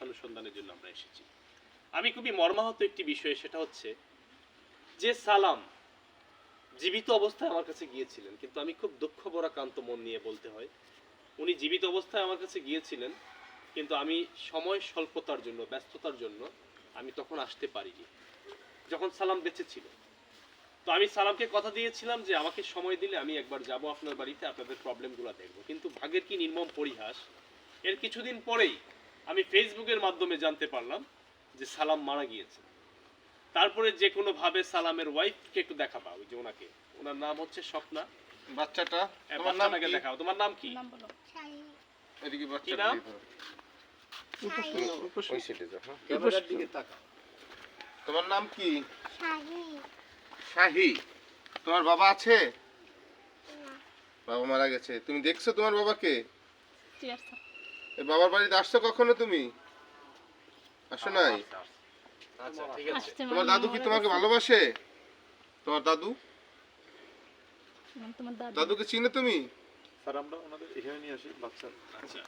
অনুসন্ধানের জন্য আমরা এসেছি। আমি খুবই মর্মাহত একটি বিষয়, সেটা হচ্ছে যে সালাম জীবিত অবস্থায় আমার কাছে গিয়েছিলেন, কিন্তু আমি খুব দুঃখ ভরাক্রান্ত মন নিয়ে বলতে হয়, উনি জীবিত অবস্থায় আমার কাছে গিয়েছিলেন, কিন্তু আমি সময় স্বল্পতার জন্য, ব্যস্ততার জন্য আমি তখন আসতে পারিনি, যখন সালাম বেঁচে ছিল। তো আমি সালামকে কথা দিয়েছিলাম যে আমাকে সময় দিলে আমি একবার যাব আপনার বাড়িতে, আপনাদের প্রবলেমগুলো দেখব। কিন্তু ভাগ্যের কি নির্মম পরিহাস, এর কিছুদিন পরেই আমি ফেসবুকের মাধ্যমে জানতে পারলাম যে সালাম মারা গিয়েছে। তারপরে যে কোনো ভাবে সালামের ওয়াইফকে একটু দেখা পাও, যে ওনাকে, ওনার নাম হচ্ছে স্বপ্না। বাচ্চাটা তোমার নাম বাচ্চাটাকে কি? দেখাও, তোমার নাম কি? এদিকে কি বাচ্চাটা নাম? দিয়ে ধরো। ওই সাইডে যাও, হ্যাঁ। ক্যামেরার দিকে তাকাও। তোমার নাম কি? শাহি। তোমার বাবা আছে? বাবা মারা গেছে। তুমি দেখছো তোমার বাবাকে? এই বাবার বাড়িতে আসছো কখনো তুমি? আসো নাই? আচ্ছা, ঠিক আছে। তোমার দাদু কি তোমাকে ভালোবাসে? তোমার দাদু? দাদুকে চিনো তুমি? স্যার আমরা ওনাদের এখানে নিয়ে আসি বাচ্চা। আচ্ছা,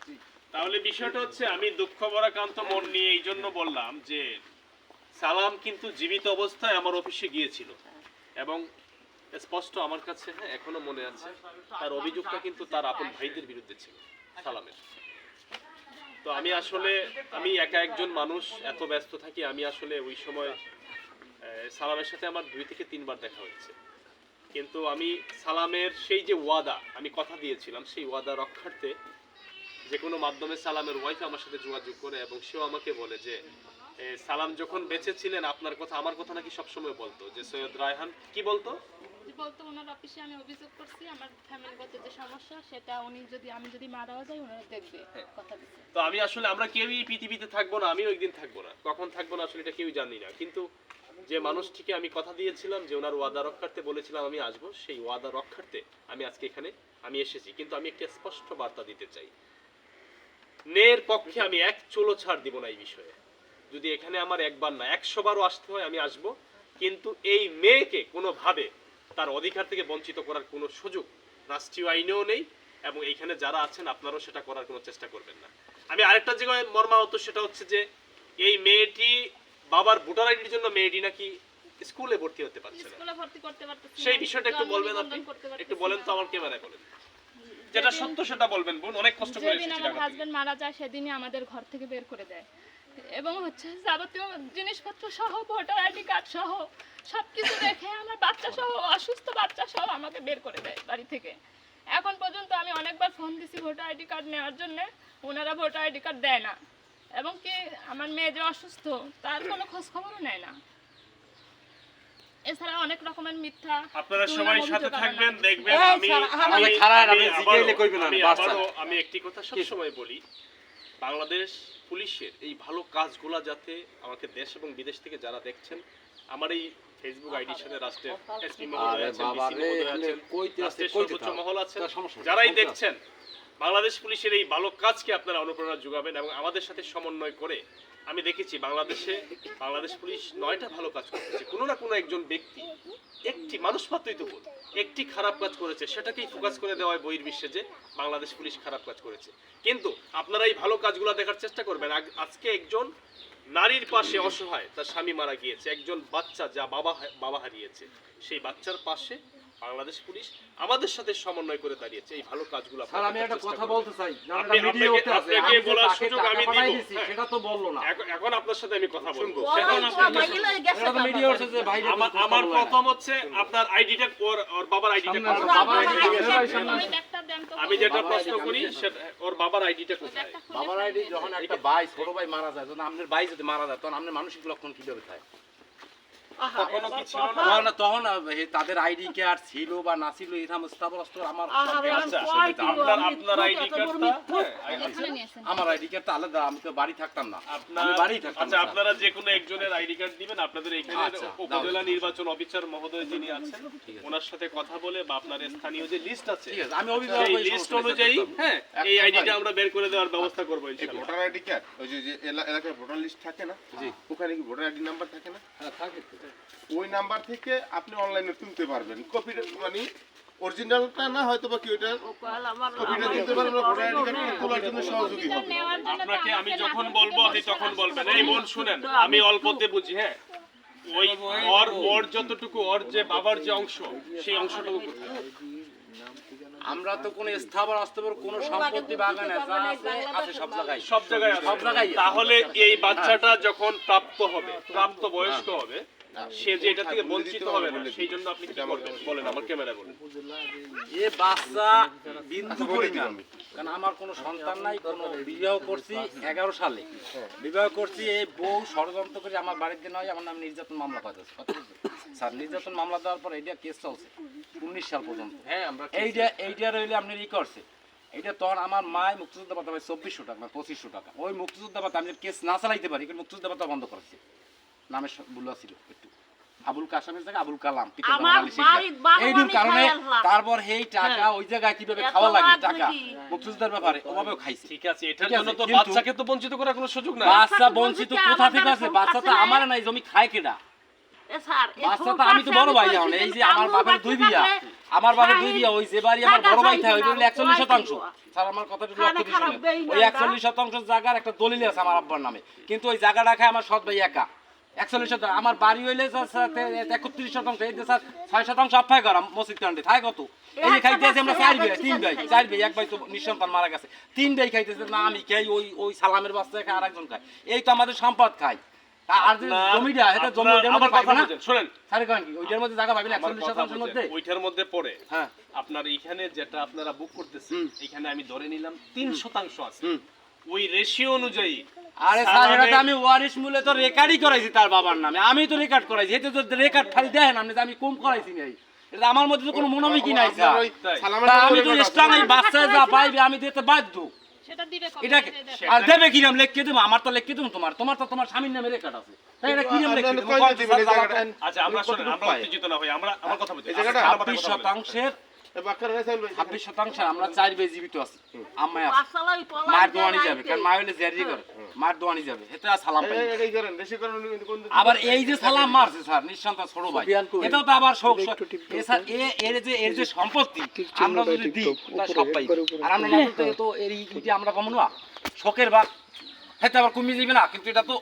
তাহলে বিষয়টা হচ্ছে আমি দুঃখ ভরাক্রান্ত মন নিয়ে এই জন্য বললাম যে সালাম কিন্তু জীবিত অবস্থায় আমার অফিসে গিয়েছিল, এবং স্পষ্ট আমার কাছে, হ্যাঁ, এখনো মনে আছে, তার অভিযোগটা কিন্তু তার আপন ভাইদের বিরুদ্ধে ছিল, সালামের। তো আমি আসলে, আমি একা একজন মানুষ, এত ব্যস্ত থাকি, আমি আসলে ওই সময় সালামের সাথে আমার 2 থেকে 3 বার দেখা হয়েছে। কিন্তু আমি সালামের সেই যে ওয়াদা, আমি কথা দিয়েছিলাম, সেই ওয়াদা রক্ষার্থে যে কোনো মাধ্যমে সালামের ওয়াইফ আমার সাথে যোগাযোগ করে, এবং সেও আমাকে বলে যে সালাম যখন বেঁচে ছিলেন আপনার কথা, আমার কথা নাকি সবসময় বলতো, যে সৈয়দ রায়হান কি বলতো, বলতো ওনার অফিসে আমি অভিযোগ করছি আমার ফ্যামিলিগত যে সমস্যা সেটা উনি যদি, আমি যদি মারাও যাই ওনারা দেখবে, কথা দিচ্ছে। তো আমি আসলে, আমরা কেউই এই পৃথিবীতে থাকবো না, আমিও একদিন থাকবো না, কখন থাকবো না আসলে এটা কেউই জানি না, কিন্তু যে মানুষটিকে আমি কথা দিয়েছিলাম, যে ওনার ওয়াদা রক্ষার্থে বলেছিলাম আমি আসবো, সেই ওয়াদা রক্ষার্থে আমি আজকে এখানে আমি এসেছি। কিন্তু আমি একটা স্পষ্ট বার্তা দিতে চাই, ন্যায়ের পক্ষে আমি এক চুলো ছাড় দিব না এই বিষয়ে। যদি এখানে আমার একবার না 100 বারও আসতে হয় আমি আসব, কিন্তু এই মেয়েকে কোনোভাবে তার অধিকার থেকে বঞ্চিত করার কোনো সুযোগ রাষ্ট্রীয় আইনেও নেই, এবং এইখানে যারা আছেন আপনারাও সেটা করার কোনো চেষ্টা করবেন না। আমি আরেকটা জায়গায় মর্মাহত, সেটা হচ্ছে যে এই মেয়েটি বাবার ভোটার আইডির জন্য মেয়েটি নাকি স্কুলে ভর্তি হতে পারছে না। স্কুলে ভর্তি করতে পারতেছি না। সেই বিষয়টা একটু বলবেন আপনি, একটু বলেন তো আমার ক্যামেরায় বলেন, যেটা সত্য সেটা বলবেন বোন, অনেক কষ্ট করে যেদিন এসেছি আমার ঢাকা থেকে। হাজবেন্ড মারা যায় সেদিনই আমাদের ঘর থেকে বের করে দেয়, এবং হচ্ছে যাবতীয় জিনিসপত্র সহ, ভোটার আইডি কার্ড সহ সবকিছু রেখে আমার বাচ্চা সহ, অসুস্থ বাচ্চা সহ আমাকে বের করে দেয় বাড়ি থেকে। এখন পর্যন্ত আমি অনেকবার ফোন দিছি ভোটার আইডি কার্ড নেওয়ার জন্য, ওনারা ভোটার আইডি কার্ড দেয় না, এবং কি আমার মেয়ে যে অসুস্থ তার কোনো খোঁজ খবরও নেয় না। এছাড়া অনেক রকমের মিথ্যা। আপনারা সবাই সাথে থাকবেন, দেখবেন। আমি একটি কথা সব সময় বলি, বাংলাদেশ পুলিশের এই ভালো কাজগুলা যাতে আমাকে দেশ এবং বিদেশ থেকে যারা দেখছেন, আমার এই ফেসবুক আইডির সাথে রাষ্ট্রের এসপি মহোদয় আছেন, ডিসি মহোদয় আছেন, রাষ্ট্রের সর্বোচ্চ মহল আছেন, যারাই দেখছেন বাংলাদেশ পুলিশের এই ভালো কাজকে আপনারা অনুপ্রেরণা যোগাবেন, এবং আমাদের সাথে সমন্বয় করে। আমি দেখেছি বাংলাদেশ পুলিশ 9টা ভালো কাজ করতেছে, কোনো না কোনো একজন ব্যক্তি, একটি মানুষ মাত্রই তো ভুল, একটি খারাপ কাজ করেছে, সেটাকেই ফোকাস করে দেওয়া হয় বহির্বিশ্বে যে বাংলাদেশ পুলিশ খারাপ কাজ করেছে। কিন্তু আপনারা এই ভালো কাজগুলো দেখার চেষ্টা করবেন। আজকে একজন নারীর পাশে অসহায়, তার স্বামী মারা গিয়েছে, একজন বাচ্চা যা বাবা হারিয়েছে, সেই বাচ্চার পাশে বাংলাদেশ পুলিশ আমাদের সাথে সমন্বয় করে দাঁড়িয়েছে। এই ভালো কাজগুলো স্যার আমি একটা কথা বলতে চাই, আপনাকে বলার সুযোগ আমি দিব, সেটা তো বললো না। এখন আপনার সাথে আমি কথা বলবো। আমার প্রথম হচ্ছে আপনার আইডিটা, ওর বাবার আইডিটা, আমি যেটা প্রশ্ন করি ওর বাবার আইডিটা কোথায়? বাবার আইডি যখন একটা ভাই, ছোট ভাই মারা যায়, যখন আপনার ভাই যদি মারা যায়, তখন আপনার মানসিক লক্ষণ কিভাবে থাকে? কখনো কি ছিল না? তখন তাদের আইডি কার্ড ছিল বা না ছিল, এই সমস্ত আমার আপনার আইডি কার্ডটা, আমার আইডি কার্ডটা আলাদা, আমি তো বাড়ি থাকতাম না, আমি বাড়ি থাকতাম। আচ্ছা, আপনারা যে কোনো একজনের আইডি কার্ড দিবেন, আপনাদের এখানে উপজেলা নির্বাচন অফিসার মহোদয় যিনি আছেন ওনার সাথে কথা বলে, বা আপনার স্থানীয় যে লিস্ট আছে আমি অভিযোগ এই লিস্ট অনুযায়ী, হ্যাঁ, এই আইডিটা আমরা বের করে দেওয়ার ব্যবস্থা করব ইনশাআল্লাহ। ভোটার আইডি কার্ড, ওই যে এলাকার ভোটার লিস্ট থাকে না, ওখানে কি ভোটার আইডি নাম্বার থাকে না? হ্যাঁ থাকে। ওই নাম্বার থেকে আপনি অনলাইনে তুলতে পারবেন, কপি মানে অরিজিনালটা না হয়তো বা কি ওইটা কপিটা দিতে পারেন, আমরা ভোটার আইডি কার্ড তোলার জন্য সহযোগী এটা হব। নেওয়ার জন্য তো আপনাকে আমি আমাকে যখন নাটক বলবো থেকে আপনি বসে তখন থাকতে বলবেন। হবে। এই বোন শুনেন, আমি অল্পতে বুঝি, হ্যাঁ ওই ওর যতটুকু ওর যে বাবার যে অংশ সেই অংশটুকু কোথায়? আমরা তো কোনো স্থাবর অস্থাবর কোনো সম্পত্তি বাগানে যা আছে আছে সব জায়গায়। সব জায়গায় আছে। সব জায়গায় আছে। তাহলে এই বাচ্চাটা যখন প্রাপ্ত হবে, প্রাপ্ত বয়স্ক হবে, সে যে এটা থেকে বঞ্চিত হবে না, সেই জন্য আপনি কি করবেন বলেন, আমার ক্যামেরা বলেন। এ বাচ্চা বিন্দু পরিমাণ, কারণ আমার কোনো সন্তান নাই, কোনো বিবাহ করছি 11 সালে বিবাহ করছি। এই বউ ষড়যন্ত্র করে আমার বাড়িতে নয়, আমার নাম নির্যাতন মামলা পাঠাচ্ছে স্যার। নির্যাতন মামলা দেওয়ার পর এইটা কেস চলছে 19 সাল পর্যন্ত। হ্যাঁ আমরা এইটা রইলে আপনি ই করছে এইটা তখন আমার মায় মুক্তিযোদ্ধা ভাতা পায় 2400 টাকা, 2500 টাকা। ওই মুক্তিযোদ্ধা ভাতা আমি কেস না চালাইতে পারি, কিন্তু মুক্তিযোদ্ধা ভাতা বন্ধ করেছে। নামে বুলা ছিল একটু আবুল কাসেমের জায়গায় আবুল কালাম, এইটুর কারণে তারপর এই টাকা ওই জায়গায় কিভাবে খাওয়া লাগে টাকা মুক্তিযোদ্ধার ব্যাপারে ওভাবেও খাইছে। ঠিক আছে, এটার ঠিক আছে, জন্য তো কিন্তু- বাচ্চাকে তো বঞ্চিত করার কোনো সুযোগ নাই। বাচ্চা বঞ্চিত কোথা থেকে আছে? বাচ্চা তো আমার নাই, জমি খায় কেডা? বাচ্চা তো আমি তো বড় ভাই এখন, এই যে আমার বাপের 2 বিয়া, আমার বাপের 2 বিয়া, ওই যে বাড়ি আমার বড় ভাই থাকে ওই 41%। স্যার আমার কথাটা একটু লক্ষ্য দিয়ে শুনেন। ওই 41% জায়গার একটা দলিল আছে আমার আব্বার নামে, কিন্তু ওই জায়গাটা খায় আমার সৎ ভাই একা। 41%। আমার বাড়ি হইলে 31%, এই যে স্যার 6% অফাই করা মসজিদ কান্ডে থাকে কত? এই যে খাইতেছি আমরা 4 ভাই, 3 ভাই, 4 ভাই, এক ভাই তো নিঃসন্তান মারা গেছে, 3 ভাই খাইতেছে না, আমি খাই, ওই সালামের বাচ্চা খায়, আরেকজন খায়। এই তো আমাদের সম্পদ খাই। আর যে জমিটা এটা জমি ওইটার মধ্যে পাইবে না শুনেন, স্যার, কারণ কি ওইটার মধ্যে জায়গা পাইবেন আমার কথা 41% এর মধ্যে? বুঝেন, ওইটার মধ্যে পড়ে হ্যাঁ আপনার এইখানে যেটা আপনারা বুক করতেছেন, হুম। এখানে আমি ধরে নিলাম 3% আছে। ওই রেশিও অনুযায়ী আরে স্যার, এটা তো আমি ওয়ারিশ মূলে তো রেকর্ডই করাইছি তার বাবার নামে, আমি তো রেকর্ড করাইছি। এতে তো রেকর্ড খালি দেখেন আপনি যে আমি কম করাইছি নাই, এটা আমার মধ্যে তো কোনো মনোবিকি নাই স্যার। আপনার ওই তাই। সালামের তা সাথে আমি তো record আছে। স্ট্রং, এই বাচ্চা যা পাইবে আমি দিতে বাধ্য। সেটা দিবে কবে? এটা দিবে দেখো। আর দেবে কি নাম লিখে দেবো? আমার তো লিখে দেবো, তোমার তো তোমার স্বামীর নামে রেকর্ড আছে, তাই এটা কি নাম লিখে দেবো? কয়টা দিবেন এই জায়গাটা? আচ্ছা আমরা শুনেন, আমরা উত্তেজিত না হই, আমরা আমার কথা বুঝেন। এই জায়গাটা 26% এই বাক্কার রাইসাল ভাই 26% আমরা 4 ভাই জীবিত আছি। আম্মাই আছে, মায়ের দোয়ানি যাবে, কারণ মা হইলে জেরি করে, মায়ের দোয়ানি যাবে, এতে আর সালাম পাই। এই করেন বেশি করেন কোন দিন আবার এই যে সালাম মারছে স্যার নিঃসন্তান ছোট ভাই, এটাও তো আবার শোক। এর যে সম্পত্তি আমরা যদি দিই তা সব পাই, আর আমরা না দিতে তো এর ইটি আমরা পাবো না, শোকের ভাগ হেতে আবার কমিয়ে যাবে না, কিন্তু এটা তো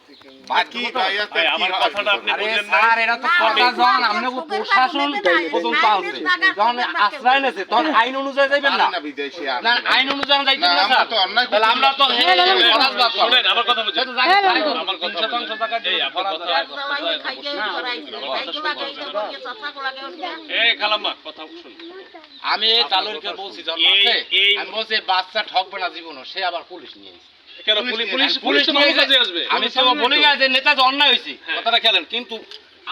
বাকি গায়াতে ভাই, কি আমার হয়? কথাটা আপনি আরে বুঝেন না। স্যার, এটা তো কথা যখন আমরা প্রশাসন পর্যন্ত আছে, যখন আশ্রয় নেছে তখন আইন অনুযায়ী যাবেন না, আরে না বিদেশি আর না আইন অনুযায়ী যাইতে না, না আমরা স্যার, তো অন্যায় তাহলে করছি। আমরা তো ফরাজবাদ করব। শুনেন আমার কথা বুঝেন। এটা জায়গা তাই করব, আমার কথা 3% টাকা এই দিয়ে আপনার ফরাজ কথা- এই খালাম্মা কথা শুনুন। আমি এই তালুরকে বলছি যখন এই- আছে, এই- আমি বলছি বাচ্চা ঠকবে না জীবনও, সে আবার পুলিশ নিয়ে এসেছে। কেন পুলিশ তো নিয়ে ভালো কাজে এসে- আসবে। আমি তো বলি না যে নেতা যে অন্যায় হয়েছে, কথাটা খেলেন, কিন্তু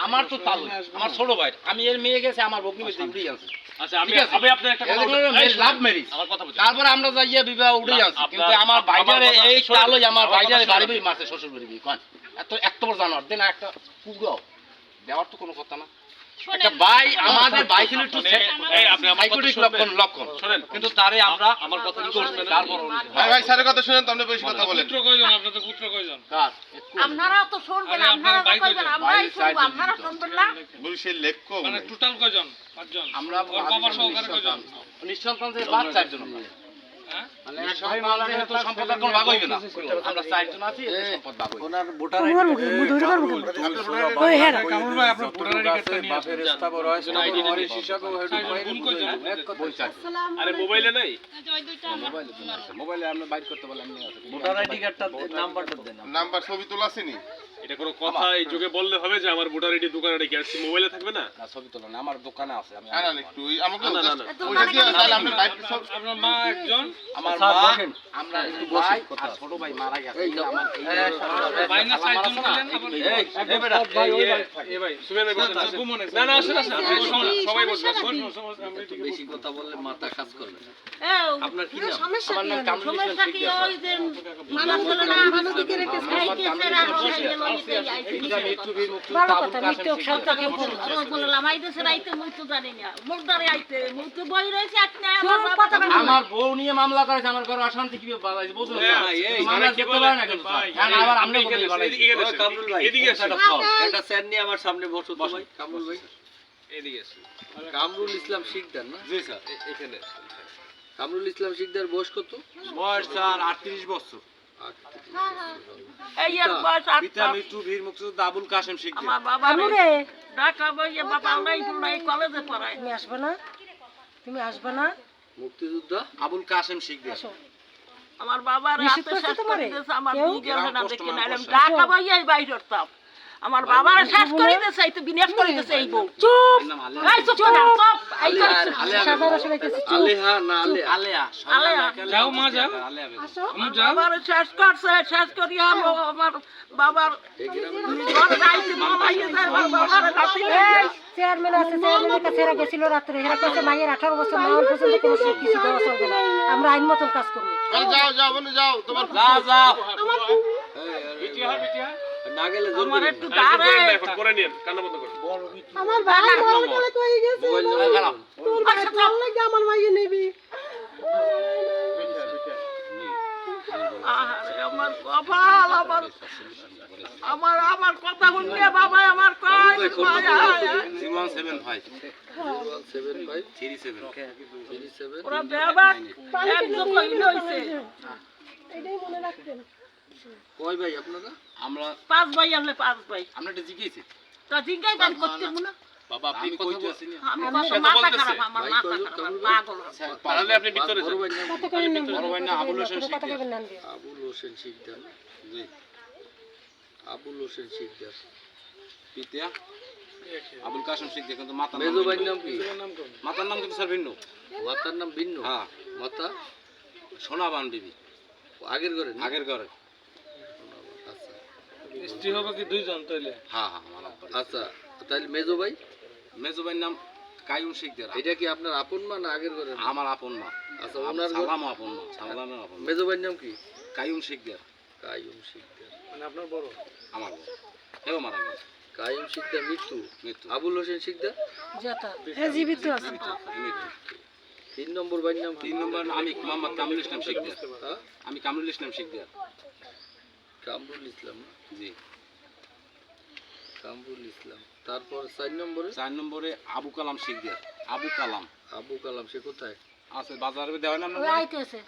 আমার তো তালু, আমার ছোট ভাই, আমি এর মেয়ে গেছে আমার বকনি বেশি উঠেই আনছি। আচ্ছা আমি ঠিক আছে? আমি আপনার একটা কথা এগুলো বলি। এই শুনেন, লাভ ম্যারেজ। আমার কথা বুঝেন। তারপরে আমরা যাইয়া বিবাহ উঠেই আনছি, আপনার- কিন্তু আমার বাইরে কথা এই শোনেন, তালই আমার আমার বাইরে কথা বাড়ি শোনেন। বাড়ি মারছে শ্বশুর বাড়ি কন এত বড় জানোয়ার দেন একটা পুরো দেওয়ার তো কোনো কথা না। শোনেন, একটা ভাই আমাদের ভাই ছিল একটু এই আপনি আমার কথা সাইকোটিক শুনবেন। লক্ষণ শোনেন, কিন্তু তারে আমরা আমার কথা কি কি করছি শুনবেন? তারপর ভাই ভাই স্যারের কথা শুনেন তো আপনি বেশি কথা বলেন কার আপনারা তো শুনবেন, আপনারা তো কইবেন, আমরাই শুনবো, আপনারা শুনবেন না? বলছি লেখকো আমরা নিঃসন্তান যে বাচ্চার জন্য মানে নিঃসন্তান যেহেতু সম্পদের কোনো ভাগ হইবে না, আমরা চারজন আছি, এতে সম্পদ ভাগ হইবে। ওনার ভোটার আইডি ওই হ্যাঁ কামরুল ভাই আপনার ভোটার আইডি কার্ডটা নিয়ে আসুন স্থাবর হয় ওয়ারিশ হিসাবে বই চাই। আরে মোবাইলে নাই? এই যে ওই দুইটা আমার মোবাইলে আমরা বাইর করতে পারলে আমি নিয়ে আসি। ভোটার আইডি কার্ডটা নাম্বারটা দেন নাম্বার ছবি তোলা আসেনি? এটা কোনো কথা এই যুগে বললে হবে যে আমার ভোটার আইডি দোকানে রেখে আসছি, মোবাইলে থাকবে না? না ছবি তোলা না, আমার দোকানে আছে, আমি না না একটু আমাকে না, না, just না। ওইটা দিয়ে তাহলে আপনি বাইক সব আমার মা আমরা একটু ভাই আর ছোট ভাই মারা গেছে, আমার এই ভাই সুমেন ভাই বসেন, আসেন। না না আসেন আসেন, আপনি সবাই বসবেন, আসুন। বেশি কথা বললে মাথা কাজ করবে না। আপনার কি নাম? সমস্যা আমার কি নাম হলো? কামরুল ইসলাম সমস্যা কি শিকদার। ওই যে মানুষ হলো না, আমাদেরকে রেখেছে, এই কেসের আর ওই যে লইতে যাইতে। ভালো কথা, মৃত্যু সবটাকে বললাম, আইতেছে রাইতে মুই তো জানি না, মুখদারে আইতে, মুই তো বই রয়েছে, আপনি আমার কথা আমার বউ নিয়ে মামলা করেছে, আমার ঘরে অশান্তি কিভাবে বাড়াইছে বুঝুন না? এই, মামলা কি করতে বলে? পারে না কিন্তু ভাই, হ্যাঁ, না, আবার আপনি এদিকে বলে আসেন, বাড়াইছে। এদিকে আসেন, কামরুল ভাই এদিকে আসেন। একটা স্যার নিয়ে আমার সামনে বসো তো ভাই কামরুল ভাই এদিকে আসুন। কামরুল ইসলাম শিকদার না? জি স্যার, এখানে আসুন। কামরুল ইসলাম শিকদার বয়স কত? বয়স স্যার 38 বছর। এই এর বয়স পিতা 8 মৃত্যু বীর মুক্তিযোদ্ধা আবুল কাশেম শিকদার। আমার বাবা ঢাকা বইয়ে বাবা নাই নাই কলেজে পড়ায় তুমি আসবে না? তুমি আসবে না? মুক্তিযোদ্ধা আবুল কাশেম শিকদার। আমার বাবার নিষেধ হাতে করছে শেষ তোমারে? করে দিয়েছে আমার কেউ? দুই গেলে না কষ্ট দেখে মানে না আমি করছে। ঢাকা বইয়াই বাইর হতাম আমার বাবার শেষ করে দিয়েছে এই তো বিনাশ করে দিয়েছে এই বউ চুপ! নাম আলে এই চুপ কর চুপ এই তো সাদা রসে রেখেছি, চুপ! আলেহা না আলে আলেয়া আলেয়া। যাও মা, যাও। আলেয়া বেগম। আসো। আমার বাবার শেষ করছে শেষ করিয়া আমার বাবার ঘর যাইতে বলাইয়ে যায় আমার বাবার হাতে এই, চেয়ারম্যান আছে, চেয়ারম্যানের কাছে এরা গেছিল রাত্রে, এরা কাছে মায়ের 18 বছর না হওয়ার পর্যন্ত কোনো কিছু দেওয়া চলবে না, আমরা আইন মতন কাজ করবো। যাও যাও বোন যাও, তোমার যাও যাও। না গেলে জোর আমার করে একটু আর কিছু দাঁড়ে করেন না, এখন করে নিন, কান্না বন্ধ করুন। আমার ভাই মরে গেলে কই গেছে? মোবাইল এই খারাপ। তোর ভাই ভাল লাগে আমার মাইয়ে নিবি। আহারে, আমার কপাল আমার আমার কথা শুনিয়ে বাবা আমার কয় 3175 75 37 37 ওরা বেবা একদম কইল হইছে এটাই মনে রাখতেন। কয় ভাই আপনারা? আমরা পাঁচ ভাই আনলে পাঁচ ভাই আমরা এটা জিজ্ঞেসি তা জিজ্ঞাই গান করতে না বাবা আপনি আমি কথা কইতে আছি না। আমি সে তো মাথা বলতেছে। খারাপ আমার মাথা খারাপ পাগল পারলে আপনি ভিতরে বড় যান। ভাই নাম কথা কইেন না, বড় ভাই না, আবুল হোসেন কথা শিকদার। কইবেন না দিয়ে। আবুল হোসেন শিকদার। জি আবুল হোসেন শিকদার। পিতা আবুল কাশেম শিকদার, কিন্তু মাতার মেজো নাম ভাইয়ের ভিন্ন। নাম কি? মাতার নাম কিন্তু স্যার ভিন্ন। মাতার নাম ভিন্ন? হ্যাঁ, মাতা সোনাবান বিবি আগের ঘরে না? আগের ঘরে। আচ্ছা স্ত্রী হবে কি দুইজন তাইলে? হ্যাঁ হ্যাঁ, আমার আব্বার। আচ্ছা তাইলে মেজো ভাই মেজো ভাইয়ের নাম কাইয়ুম শিকদার। এটা কি আপনার আপন মা না আগের ঘরে? আমার আপন মা। আচ্ছা ওনার ঘর? সালাম আপন মা, সালামের আপন মা। মেজো ভাইয়ের নাম কি? কাইয়ুম শিকদার কাইয়ুম শিকদার। আমার বড়। এও মারা গেছে, কাইয়ুম শিকদার মৃত্যু। মৃত্যু। আবুল হোসেন শিকদার যেটা হ্যাঁ জীবিত আছে। মৃত্যু। 3 নম্বর ভাইয়ের নাম কি? 3 নম্বর আমি মোহাম্মদ কামরুল ইসলাম শিকদার। হ্যাঁ? আমি কামরুল ইসলাম শিকদার। কামরুল ইসলাম না? জি। কামরুল ইসলাম। তারপর 4 নম্বরে 4 নম্বরে আবু কালাম শিকদার। আবু কালাম আবু কালাম, সে কোথায়? আছে বাজারে দেওয়া না ওই আইতেছে।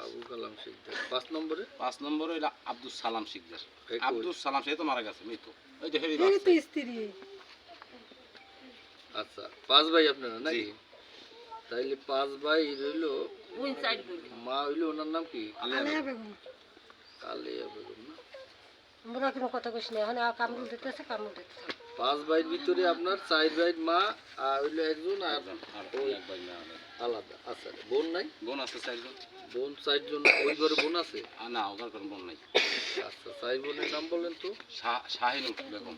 আবু কালাম শিকদার। 5 নম্বরে 5 নম্বরে হইলো আব্দুল সালাম শিকদার। এই কই? আব্দুল সালাম, সে তো মারা গেছে, মৃত্যু। ওই যে হেরি এই তো স্ত্রী। আচ্ছা 5 ভাই আপনারা নাকি? জি। তাইলে 5 ভাই রইলো। ওই সাইড মা হইলো, ওনার নাম কি? আলেয়া বেগম। আলিয়া বেগম না? আমরা কোনো কথা কইছি না, এখন কামরুল দিতেছে, কামরুল দিতেছে। 5 ভাইয়ের ভিতরে আপনার 4 ভাইয়ের মা আর হইলো একজন আর আর ওই এক ভাই না, আলাদা। আচ্ছা বোন নাই? বোন আছে 4 জন। বোন 4 জন। ওই ঘরে বোন আছে? না, ওদের কোনো বোন নাই। আচ্ছা 4 বোনের নাম বলেন তো। শাহিনুর বেগম।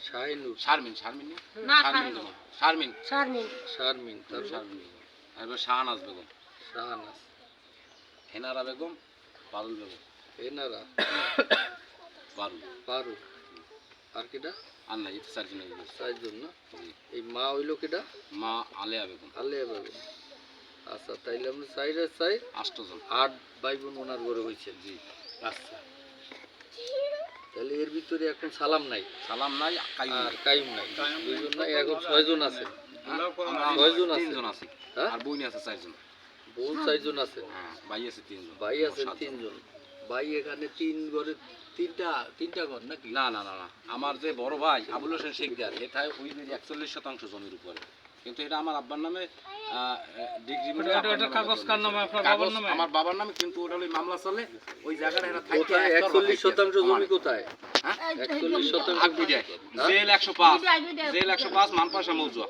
শাহিনুর, শারমিন, শারমিন না? না শারমিন বেগম। শারমিন, শারমিন। শারমিন, তারপর শারমিন বেগম। এরপর শাহনাজ বেগম, শাহানাজ, হেনারা বেগম, পারুল বেগম। এনারা, পারুল। পারু, আর কেডা? আর নাই, এটা 4 জন। 4 জন না? এই মা হইলো কেডা? মা আলেয়া বেগম। আলিয়া বেগম। আচ্ছা তাইলে আমরা 4 আর 4 8 জন। 8 ভাই বোন ওনার ঘরে হইছেন। জি। আচ্ছা তাহলে এর ভিতরে এখন সালাম নাই সালাম নাই, কাইয়ুম আর নাই। কাইম নাই, দুইজন নাই, এখন 6 জন আছে। আমরা 6 জন আছে। 3 জন আছি। হ্যাঁ? আর বোন আছে 4 জন। বোন 4 জন আছে। হ্যাঁ, ভাই আছে 3 জন। ভাই আছে 7 3 জন। ভাই এখানে 3 ঘরে তিনটা ঘর নাকি? না না না না, আমার যে বড় ভাই আবুল হোসেন শিকদার, এটা ওই 41% জমির উপরে, কিন্তু এটা আমার আব্বার নামে ডিগ্রি মিলে এটা কাগজ কার নামে? আপনার বাবার নামে? আমার বাবার নামে, কিন্তু ওটা ওই মামলা চলে ওই জায়গাটা এরা থাকে। কোথায়? 41% জমি কোথায়? হ্যাঁ? 41% আগুড়িয়া। জেল 105, জেল 105 মানপাশা মৌজা,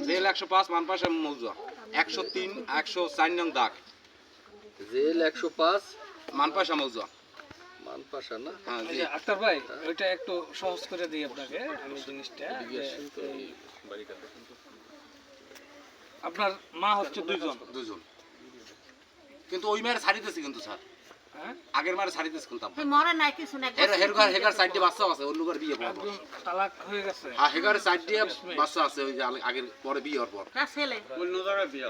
জেল 105 মানপাশা মৌজা, 103 104 নং দাগ, জেল 105 মানপাশা মৌজা। মানপাশা না? হ্যাঁ জি। আক্তার ভাই ওইটা একটু সহজ করে দিই আপনাকে আমি জিনিসটা যে আপনার মা হচ্ছে 2 জন। 2 জন, কিন্তু ওই মেয়ের ছাড়িতেছে কিন্তু স্যার, হ্যাঁ আগের মারে ছাড়িতেছে কিন্তু আব্বা। মরে নাই কিছু না হেগার সাইড দিয়ে বাচ্চা আছে, অন্য ঘর বিয়ে পর। একদম তালাক হয়ে গেছে। আর হেগার সাইড দিয়ে বাচ্চা আছে, ওই যে আগের পরে বিয়ে হওয়ার পর। তার ছেলে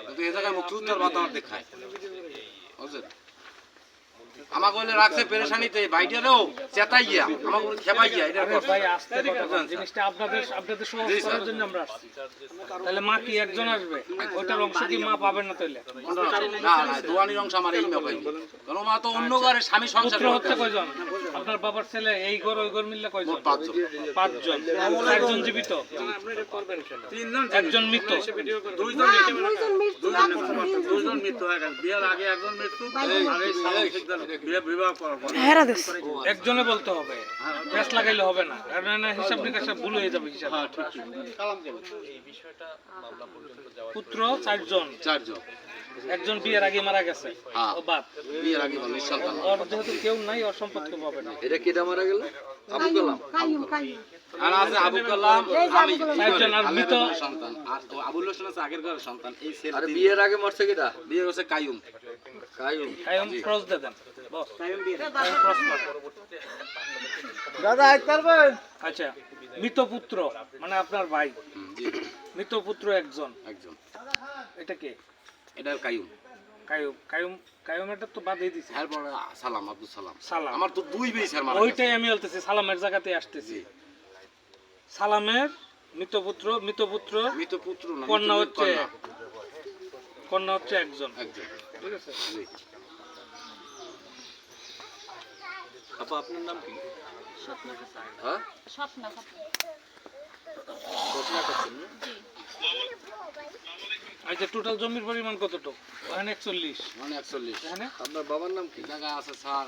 কিন্তু এই জায়গায় মুক্তিযুদ্ধের বাতাবরণ দেখায়, বুঝলেন? আমাকে বলে রাখছে পেরেশানিতে ভাইটারও চেতাই গিয়া আমাকে বলে খেপাই গিয়া এটা আরে ভাই আসতে কথা বলেন। জিনিসটা আপনাদের সহজ করার জন্য আমরা আসছি। তাহলে মা কি একজন আসবে? ওইটার অংশ কি মা পাবেন না তাইলে? না না দোয়ানির অংশ আমার এই মা পাইবে কারণ মা তো অন্য ঘরে স্বামী সংসার পুত্র হচ্ছে কয়জন? আপনার বাবার ছেলে এই ঘর ওই ঘর মিললে কয়জন? 5 জন। 5 জন। 4 জীবিত, একজন মৃত। দুইজন মৃত্যু হয়ে গেছে। বিয়ের আগে একজন মৃত্যু, আর এই সালাম শিকদার বিবাহ করার পর। একজনে বলতে হবে, প্রেস লাগাইলে হবে না, কারণ না হিসাব নিকাশ ভুল হয়ে যাবে হিসাব। এই বিষয়টা মামলা পর্যন্ত যাওয়ার পুত্র 4 জন, 4 জন। একজন বিয়ের আগে মারা গেছে, হ্যাঁ। ও বাপ। বিয়ের আগে বলে সন্তান। ওর যেহেতু কেউ নাই, ওর সম্পত্তি পাবে না। এটা কেডা মারা গেল? আবু কালাম। কাইম আর আছে আবু কালাম, আমি 4 জন আর মৃত সন্তান। আর তো আবুল হোসেন আছে আগের ঘরের সন্তান। এই ছেলে আরে বিয়ের আগে মরছে কেডা? বিয়ে হচ্ছে কায়ুম। কায়ুম। কায়ম ক্রস দিয়ে দেন বস। ক্রস মার। দাদা আইতে পারবেন? আচ্ছা, মৃত পুত্র মানে আপনার ভাই, জি মৃত পুত্র একজন, একজন। এটা কে? এটা কায়ুম। কায়ুম এটা তো বাদই দিছি। এরপর সালাম, আব্দুল সালাম। সালাম। আমার তো 2 বেই স্যার মারা গেছে। ওইটাই আমি বলতেছি, সালামের জায়গাতে আসতেছি। সালামের মৃত পুত্র মৃত পুত্র না, কন্যা মৃত হচ্ছে কন্যা। কন্যা হচ্ছে একজন, একজন। ঠিক আছে? জি। আপা আপনার নাম কি? হ্যাঁ? স্বপ্ন ঘটনা করছেন না? আচ্ছা, টোটাল জমির পরিমাণ কতটুকু? ওখানে 41, মানে 41। এখানে আপনার বাবার নাম কি? জায়গা আছে স্যার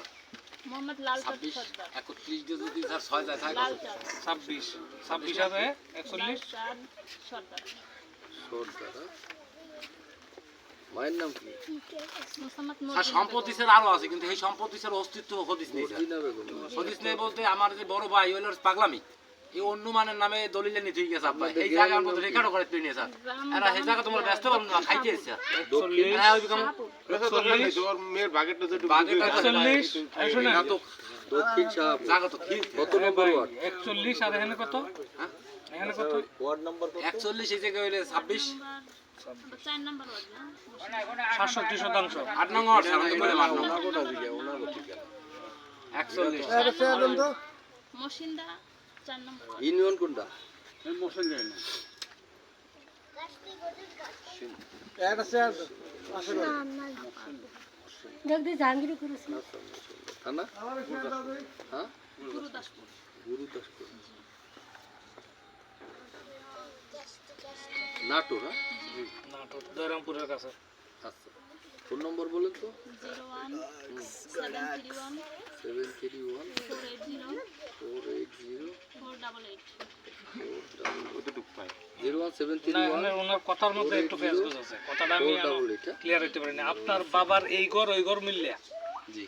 মোহাম্মদ লালচাঁদ 26, সর্দার। 31 দিয়ে যদি স্যার 6 যায় থাকে লালচাঁদ 26 হবে 41। লালচাঁদ সর্দার। সর্দার, হ্যাঁ? মায়ের নাম কি? মোহাম্মদ স্যার সম্পত্তি স্যার আরো আছে কিন্তু এই সম্পত্তি স্যার অস্তিত্ব হদিস নেই স্যার। মদিনা বেগম। হদিস নেই বলতে আমার যে বড় ভাই হইল পাগলামি এই অন্য মানের নামে দলিলে নিতে গেছে আব্বা এই জায়গা আমার মধ্যে রেকর্ড করে তুই নিয়ে স্যার এরা এই জায়গা তোমরা ব্যস্ত পারো না খাইতে এসে হ্যাঁ ওই বিকম তোমার মেয়ের বাগেরটা যেটা বাগেটা 41 এই শুনেন, না তো দক্ষিণ সাহাব। জায়গা তো কি কত নম্বর ওয়ার্ড? 41 আর এখানে কত? হ্যাঁ? এখানে কত? ওয়ার্ড নাম্বার কত? 41 এই জায়গায় হইলে 26 4 নাম্বার ওয়ার্ড না? 67%। 8 নং ওয়ার্ড স্যার আমি বলে 8 নং ওনাগোটা দিকে, ওনাগো ঠিক আছে। 41 মসিন্দা 4 নাম্বার ওয়ার্ড। ইউনিয়ন কোনটা? এটা স্যার দেখদি জাহাঙ্গীর করেছিল থানা? হ্যাঁ? গুরুদাসপুর। গুরুদাসপুর। নাটোর, হ্যাঁ? নাটোর জয়রামপুরের কাছে। আচ্ছা। ফোন নম্বর বলেন তো? 01 731 731 480 480 488। 0173 না, ওনার কথার মধ্যে একটু ফেস গুজ আছে, কথাটা আমি 488, হ্যাঁ? ক্লিয়ার হইতে পারিনি। আপনার বাবার এই ঘর ওই ঘর মিললে জি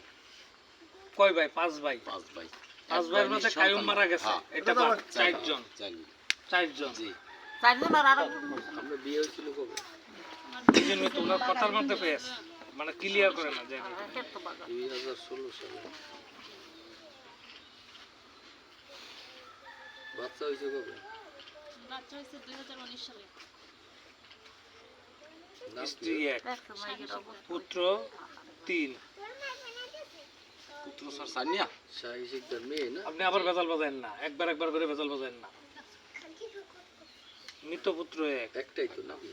কয় ভাই? 5 ভাই। 5 ভাই 5 ভাইয়ের মধ্যে কায়ুম মারা গেছে, এটা 4 জন। 4 জন। জি 4 জন আর আরো আমরা বিয়ে হয়েছিল কবে? এই জন্য তো ওনার কথার মধ্যে ফেস মানে ক্লিয়ার করে না যে 2016 সালে। বাচ্চা হয়েছে কবে? বাচ্চা হয়েছে 2019 সালে। নাম কি? স্ত্রী 1, পুত্র 3। পুত্র স্যার সানিয়া শাহী শিকদার মেয়ে না? আপনি আবার ভেজাল বাজায়েন না, একবার করে ভেজাল বাজায়েন না। মৃত পুত্র 1, একটাই তো নাকি?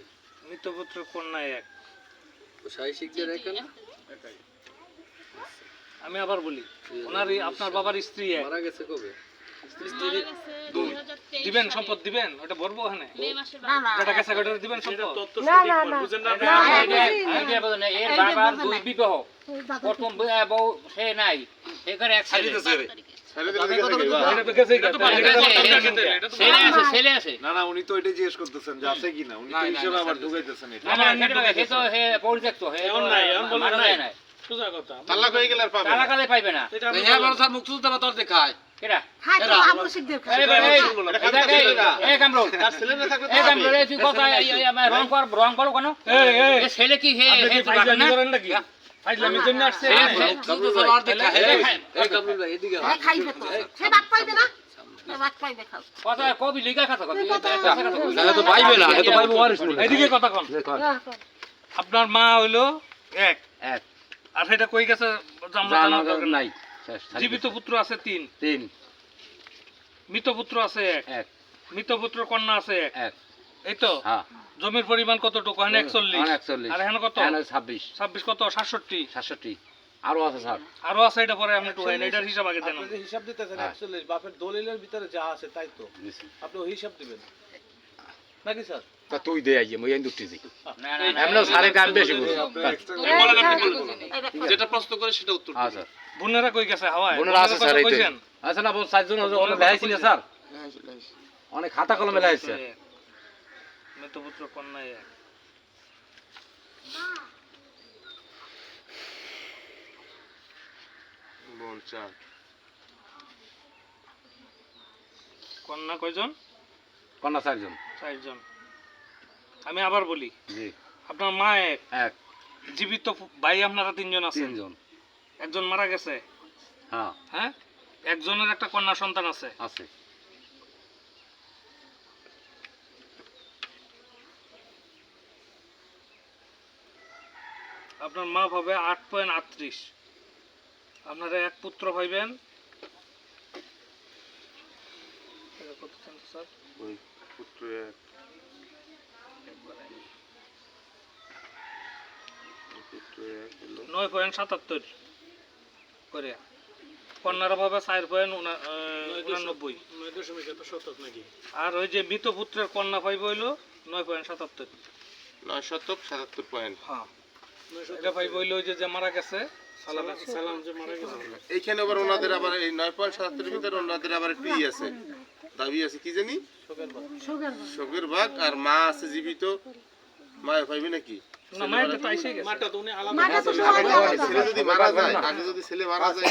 মৃত পুত্র কন্যা 1। তো শাহী শিকদার একা না? আমি আবার বলি, ওনার আপনার বাবার স্ত্রী 1। মারা গেছে কবে? মারা গেছে 2023 দিবেন সম্পদ দিবেন, ওটা ভরবো ওখানে। মে মাসে। না না যেটা গেছে ওটা দিবেন সম্পদ। তথ্য না সঠিক না বল, না বুঝেন না না, এর বাবার 2 বিবাহ, প্রথম বউ সে নাই, এখানে এক ছেলে এটা তো গেছেই গেছে। ছেলে আছে। না না, উনি তো এটাই জিজ্ঞেস করতেছেন যে আছে কিনা, উনি তো হিসেবে আবার ঢুকাইতেছেন এটা। না না, হে তো হে পরিত্যক্ত, হে এমন নাই, এমন বলবেন মারা নাই। যায় নাই। সোজা কথা। তালাক হয়ে গেলে আর পাবে না। তালাকালে পাইবে না। হ্যাঁ বড় স্যার মুক্তিযোদ্ধা বা তোর দেখায় কেডা? খাই তো আবু শিকদার খাই। এই কামরুল, তার ছেলে না থাকলে তো এই হবে। কামরুল, তুই কথা রং করো কেন? এই এই এ ছেলে কি হে আপনি হে কি তো রাখেন ফাইজলামি না? করেন নাকি? ফাইজলামির জন্য আসছে হ্যাঁ, এখানে? মুক্তিযোদ্ধা স্যার আর দেখায় এই কামরুল ভাই এদিকে হ্যাঁ খাইবে তো। সে ভাত পাইবে না? সে ভাত পাইবে খাও। কথা কবি লিখা কথা কবি না তো পাইবে না পাইবে ওয়ারিশ এদিকে কথা কন। আপনার মা হইলো 1, এক আর সেটা কই গেছে জানার জানার দরকার নাই। নাই শেষ, জীবিত পুত্র আছে 3, 3 মৃত পুত্র আছে 1, 1 মৃত পুত্র কন্যা আছে 1। 1 এই তো হ্যাঁ জমির পরিমাণ কতটুকু? এখানে 41, 41 আর এখানে কত? 26 26 কত? 67। 67 আরো আছে স্যার। আরো আছে, এটা পরে আপনি একটু এটার হিসাব আগে দেন। আপনি হিসাব দিতেছেন হ্যাঁ। 41, বাপের দলিলের ভিতরে যা আছে তাই তো, আপনি ওই হিসাব দিবেন নাকি স্যার? তা তুই দে আইয়ে মই এন্ড উঠতেছি না না না, আমরা সারে কাম বেশি বুঝি বলেন, আপনি বলুন। যেটা প্রশ্ন করে সেটা উত্তর দিন। হ্যাঁ স্যার বোনেরা কই গেছে হাওয়ায়? বোনেরা আছে স্যার, এই তো কইছেন? আচ্ছা না বোন 4 জন ওখানে লাইছি না স্যার, অনেক খাতা কলমে লাইছে। মৃত পুত্র কন্যা 1। বোন 4, কন্যা কয়জন? কন্যা 4 জন। 4 জন। আমি আবার বলি, জি আপনার মা 1, 1 জীবিত ভাই আপনারা 3 জন আছেন, 3 জন। একজন মারা গেছে, হ্যাঁ হ্যাঁ, একজনের একটা কন্যা সন্তান আছে। আছে। আপনার মা পাবে 8.38, আপনারা এক পুত্র পাইবেন। এটা কত ছিল স্যার? ওই পুত্র 1, পুত্র 1 হলো 9.77 করে। কন্যারা পাবে 4.89, 9.77 নাকি? আর ওই যে মৃত পুত্রের কন্যা পাইবে হইলো 9.77। 977 পয়েন্ট। হ্যাঁ, এটা পাইবে হইলো ওই যে মারা গেছে সালাম যে মারা গেছে। এইখানে আবার ওনাদের আবার এই 9.77 ভিতরে ওনাদের আবার একটু ই আছে, দাবি আছে কি জানি, শোকের ভাগ, আর মা আছে জীবিত, মায়ে পাইবে নাকি? না, মায়েরটা তো আইসে গেছে। মাটা তো উনি আলাদা ছেলে যদি মারা যায়, আগে যদি ছেলে মারা যায়,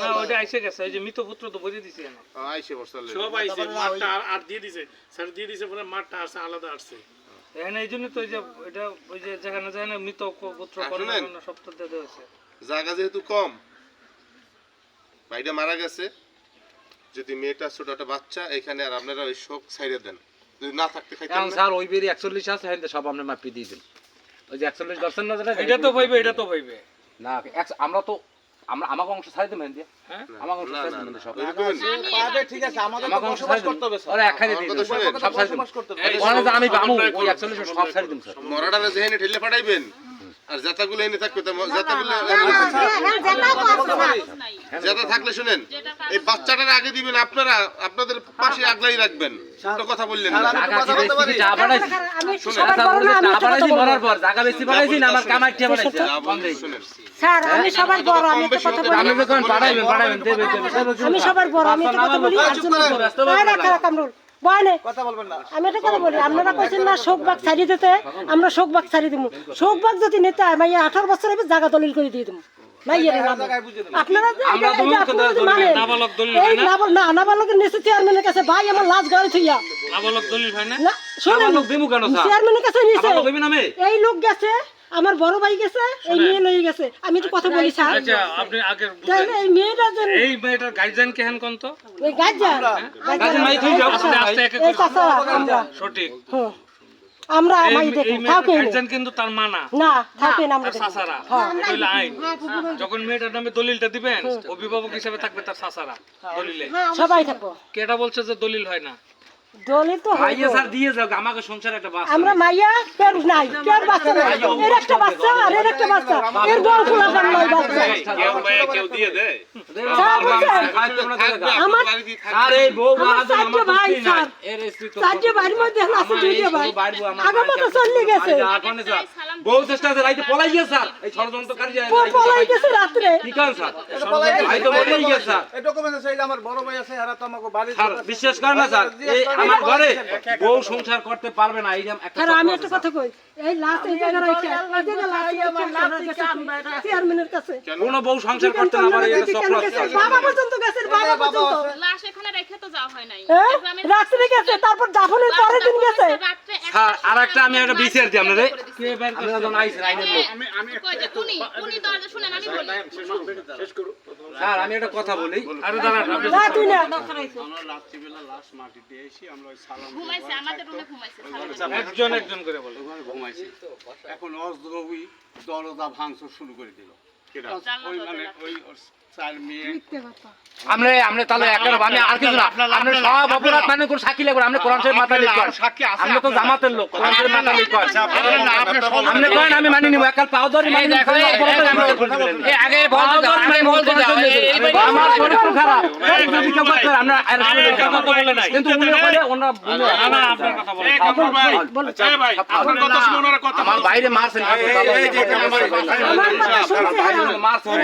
না, ওইটা আইসে গেছে, ওই যে মৃত পুত্র তো বলে দিছি না। আইসে বসলে সব আইছে, মাটা আর দিয়ে দিছে, স্যার দিয়ে দিছে, পরে মাটা আছে আলাদা আসছে। এখানে এই জন্য তো ওই যে এটা ওই যে যেখানে যেখানে মৃত পুত্র কন্যা কন্যা সব তো দিয়ে হয়েছে। জায়গা যেহেতু কম, ভাইটা মারা গেছে, যদি মেয়েটা ছোট একটা বাচ্চা, এখানে আর আপনারা ওই শোক ছাইড়ে দেন, যদি না থাকতে খাইতেন এখন না। স্যার ওই বেরি 41 আছে, হেন সব আপনি মাপি দিয়ে দিন। ওই যে 41 দর্শন না যেটা এটা তো পাইবে, এটা তো পাইবে। না আমরা তো আমাকে অংশ ছাড়ি দেবেন দিয়ে, হ্যাঁ, আমাকে অংশ না, ছাড়ি না, দেবেন না, সব। ওই রকমের না। পাবে, ঠিক আছে, আমাদের তো আমাকে অংশ বসবাস ছাড়ি করতে হবে স্যার। ওরে একাই দিয়ে আমার দিন কথা শুনেন, সব ছাড়ি দিন। বসবাস করতে হবে। ওখানে যে আমি বামু ওই 41 সব ছাড়ি দিন স্যার। মরাটারে যেখানে ঠেলে পাঠাইবেন, আর জাতাগুলো এনে থাকবে, জাতাগুলো জাতা থাকলে শুনেন, এই বাচ্চাটার আগে দিবেন আপনারা, আপনাদের পাশে আগলাই রাখবেন, ছোট কথা বললেন না। জায়গা কি বেশি কি চা বাড়াইছি? আমি শুনেন, সবার বড় না, আমি চা একটা কথা বাড়াইছি বলবো। মরার পর জায়গা বেশি বাড়াইছি না আমার কামাই টিয়া বাড়াইছে। যা বলছি শুনেন, স্যার আমি সবার বড়, আমি একটা কথা বলি। আমি যখন পাঠাইবেন দেবে আমি সবার বড়, আমি একটা কথা বলি। কামরুল বয়নে কথা বলবেন না। আমি একটা কথা বলি, আপনারা কইছেন না শোকবাগ ছাড়িয়ে দিতে, আমরা শোকবাগ ছাড়িয়ে দিব। শোকবাগ যদি নিতে হয়, মাইয়া 18 বছর হবে, জায়গা দলিল করে দিয়ে দেবো। আপনারা যে আমরা এই যে আপনারা যে মানেন, নাবালক দলিল এই হয় না? নাবালকের নিচে চেয়ারম্যানের কাছে ভাই আমার লাশ গাড়ি থইয়া নাবালক দলিল হয় না? না শুনেন, নাবালক দিমু কেন স্যার? চেয়ারম্যানের কাছে নিচে নাবালক দিবি না আমি? এই লোক গেছে, আমার বড় ভাই গেছে, এই মেয়ে লয়ে গেছে। আমি তো কথা বলি স্যার, আচ্ছা, আপনি আগে তাহলে এই মেয়েটা যে এই মেয়েটার গার্জিয়ান কেহেন কোন তো? এই গাজ্জার গাছে মাই থই যাও আপনি আস্তে একে এই চাচা আমরা সঠিক। হুম, আমরা এই মাই দেখি এই থাকেন গার্জিয়ান কিন্তু তার মা না, না, থাকেন আমরা তার দেখি। চাচারা। এটা হইলো আইন। যখন মেয়েটার নামে দলিলটা দিবেন, অভিভাবক হিসেবে থাকবে তার চাচারা দলিলে। সবাই থাকো। কেটা বলছে যে দলিল হয় না? দলিল তো হয়। ভাইয়া স্যার দিয়ে যাও আমাকে সংসার একটা বাস। আমরা মাইয়া পের নাই, পের বাচ্চা নাই, এর একটা বাচ্চা আর এর একটা বাচ্চা, এর বউ খোলা গান নাই বাচ্চা। কেউ মেয়ে কেউ দিয়ে দেয়। স্যার বুঝছেন? আমার আর এই বউ বাহাদুর চারটে আমার ভাই ভাই স্যার, এর স্ত্রী তো চারটে ভাইয়ের মধ্যে এখন আছে দুইটা ভাই, আগামত চলে গেছে, বউ চেষ্টা আছে রাইতে পলাই গেছে স্যার, এই ষড়যন্ত্রকারী যায় পলাই গেছে রাত্রে। কি কারণ স্যার? ভাই তো বলেই গেছে স্যার। এই ডকুমেন্ট আছে, এই যে আমার বড় ভাই আছে, এরা তো আমাকে বাড়ি স্যার বিশ্বাস করেন না স্যার, এই আমার ঘরে বউ সংসার করতে পারবে না, এই যে একটা স্যার আমি চক্র একটা আছে, কথা কই, এই লাস্ট এই জায়গা রাখছে, এই জায়গা লাস্ট চেয়ারম্যানের কাছে কোনো বউ সংসার করতে না পারে এটা চক্র আছে স্যার। বাবা পর্যন্ত গেছে, বাবা পর্যন্ত লাশ এখানে রেখে তো যাওয়া হয় নাই। হ্যাঁ? রাত্রে গেছে, তারপর দাফনের পরের দিন গেছে। রাত্রে স্যার আরেকটা আমি একটা বিচার দিই আপনারে, আপনারা যখন আইছেন আইনের লোক, কই যে উনি দরজা শুনেন, আমি বলি। স্যার আমি একটা কথা বলি, আরে দাঁড়ান, আপনি না তুই না, ঘুমাইছে আমাদের রুমে ঘুমাইছে। একজন একজন করে বলেন। এখন অজরবি দরজা ভাঙচুর শুরু করে দিল। ওই মানে ওই চার মেয়ে আমরা আমরা তাহলে একেবারে আমি আর কিছু না আমরা সব অপরাধ মানে কোন সাক্ষী লাগবে আমরা কোরআন শরীফ মাথা লিখ কর সাক্ষী আছে আমরা তো জামাতের লোক কোরআন শরীফ মাথা লিখ কর আপনি কোন আমি মানি নিব একাল পাও ধরে মানি নিব এই আগে বলতে দাও আমার শরীর তো খারাপ যদি কেউ করে আমরা আর কথা তো বলে নাই কিন্তু উনি বলে ওনা না আপনার কথা বলেন এই কামরুল ভাই এই ভাই আপনার কথা শুনে ওনারা কথা আমার বাইরে মারছেন এই যে কামাল মারছেন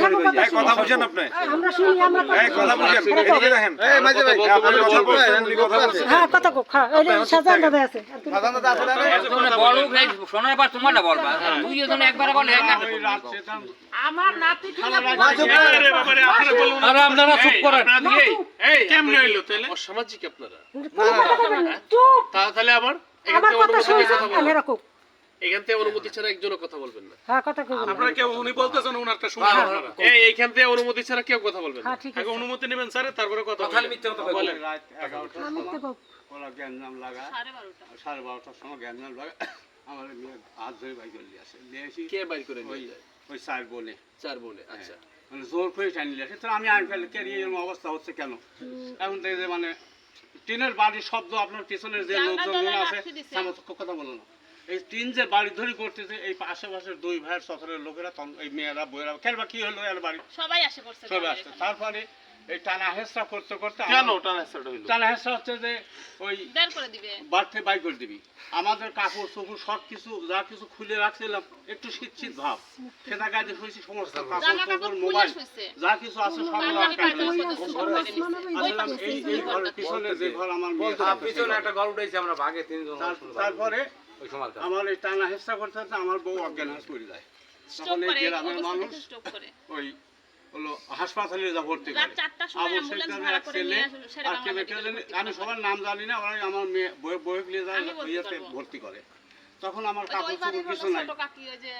কথা বুঝেন আপনি আমরা শুনি আমরা কথা বুঝেন এদিকে দেখেন এই মাঝে ভাই আপনি কথা বলেন কথা বলছেন হ্যাঁ কথা কো হ্যাঁ এই সাজান দাদা আছে সাধারণ দাদা আছে না একজনে বড় ভাই শোনার পর তোমারটা বলবা তুই ওজন একবার বল এই কাটে আমার নাতি আরে বাবা রে আপনারা বলুন আরে আপনারা চুপ করেন এই কেমনে হইলো তাহলে অসামাজিক আপনারা চুপ তাহলে আবার আমার কথা শুনে আমি রাখো এখান থেকে অনুমতি ছাড়া একজনও কথা বলবেন না হ্যাঁ কথা কো আপনারা কেউ উনি বলতেছেন ওনারটা শুনুন আপনারা এইখান থেকে অনুমতি ছাড়া কেউ কথা বলবেন না হ্যাঁ ঠিক আগে আছে অনুমতি নেবেন স্যার তারপরে কথা খালি মিথ্যা কথা বলেন রাত 11টা আমি তো কো ওরা গ্যাঞ্জাম লাগা 12:30টার সময় গ্যাঞ্জাম লাগা আমার মেয়ে হাত ধরে বাইক চলে আসে নিয়ে এসে কে বাইর করে নিয়ে যায় ওই চার বোনে চার বোনে আচ্ছা মানে জোর করে টানিয়ে আসে তো আমি আইন ফেলে কে এরকম অবস্থা হচ্ছে কেন এখন থেকে যে মানে টিনের বাড়ির শব্দ আপনার পিছনের যে লোকজন আছে কথা বলো না এই টিন যে বাড়ি ধরে করতেছে এই আশেপাশের দুই ভাইয়ের সফরের লোকেরা এই মেয়েরা বইয়েরা খেলবা কি হলো এর বাড়ি সবাই আসে পড়ছে সবাই আসছে তারপরে এই টানা হেসরা করতে করতে কেন টানা হেসরাটা হইলো টানা হেসরা হচ্ছে যে ওই বের করে দিবে বাড়তে বাই করে দিবি আমাদের কাপড় চোপড় সব কিছু যা কিছু খুলে রাখছিলাম একটু শীত ভাব সেটা গায়ে শুয়েছি সমস্ত কাপড় জামা কাপড় চোপড় খুলে মোবাইল শুইছে যা কিছু আছে সব আলমারি রাখা পাল্টে হয়েছে। দিছে, সব করে দিছে। আসলাম এই ঘরের পিছনে যে ঘর আমার মেয়ে পিছনে একটা গল উঠাইছে আমরা ভাগে তিনজন তারপরে ওই সময় আমার এই টানা হেসরা করতে করতে আমার বউ অজ্ঞান হয়ে পড়ে যায় স্ট্রোক তখন এই করে গ্রামের অবস্থা মানুষ থেকে স্ট্রোক করে ওই হলো হাসপাতালে যা ভর্তি করে রাত 4টার সময় আবু অ্যাম্বুলেন্স শেখের ভাড়া এক করে ছেলে নিয়ে আসলো শেরে আর বাংলা কেবে মেডিকেলে জানি ভর্তি আমি করবো। সবার নাম জানি না ওরা আমার মেয়ে বই নিয়ে যায় আমি বলতে ইয়েতে পারবো। ভর্তি করে তখন আমার ওই যে কাপড় ওই বাড়ির চোপড় কিছু হলো নাই ছোট কাকি ওই যে